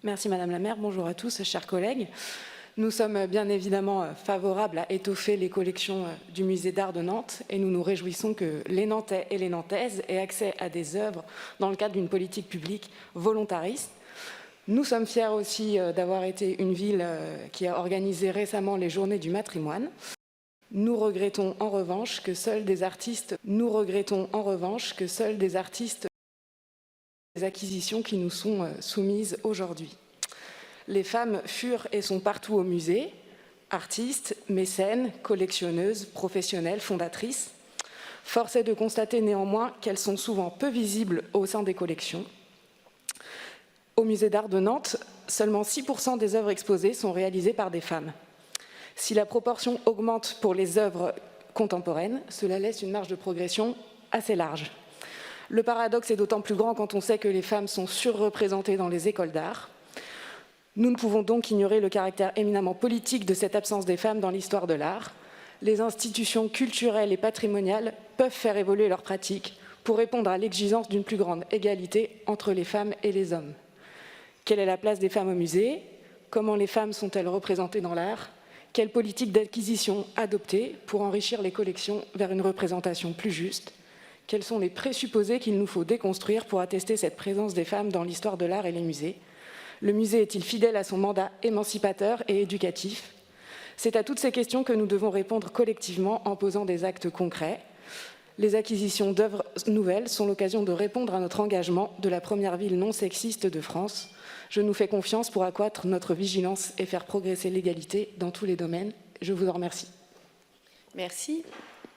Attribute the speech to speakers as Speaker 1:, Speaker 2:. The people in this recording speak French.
Speaker 1: Merci Madame la maire, bonjour à tous, chers collègues. Nous sommes bien évidemment favorables à étoffer les collections du musée d'art de Nantes et nous nous réjouissons que les Nantais et les Nantaises aient accès à des œuvres dans le cadre d'une politique publique volontariste. Nous sommes fiers aussi d'avoir été une ville qui a organisé récemment les Journées du matrimoine. Nous regrettons en revanche que seuls des artistes les acquisitions qui nous sont soumises aujourd'hui. Les femmes furent et sont partout au musée, artistes, mécènes, collectionneuses, professionnelles, fondatrices. Force est de constater néanmoins qu'elles sont souvent peu visibles au sein des collections. Au musée d'art de Nantes, seulement 6% des œuvres exposées sont réalisées par des femmes. Si la proportion augmente pour les œuvres contemporaines, cela laisse une marge de progression assez large. Le paradoxe est d'autant plus grand quand on sait que les femmes sont surreprésentées dans les écoles d'art. Nous ne pouvons donc ignorer le caractère éminemment politique de cette absence des femmes dans l'histoire de l'art. Les institutions culturelles et patrimoniales peuvent faire évoluer leurs pratiques pour répondre à l'exigence d'une plus grande égalité entre les femmes et les hommes. Quelle est la place des femmes au musée? Comment les femmes sont-elles représentées dans l'art? Quelle politique d'acquisition adopter pour enrichir les collections vers une représentation plus juste? Quels sont les présupposés qu'il nous faut déconstruire pour attester cette présence des femmes dans l'histoire de l'art et les musées? Le musée est-il fidèle à son mandat émancipateur et éducatif? C'est à toutes ces questions que nous devons répondre collectivement en posant des actes concrets. Les acquisitions d'œuvres nouvelles sont l'occasion de répondre à notre engagement de la première ville non sexiste de France. Je nous fais confiance pour accroître notre vigilance et faire progresser l'égalité dans tous les domaines. Je vous en remercie.
Speaker 2: Merci.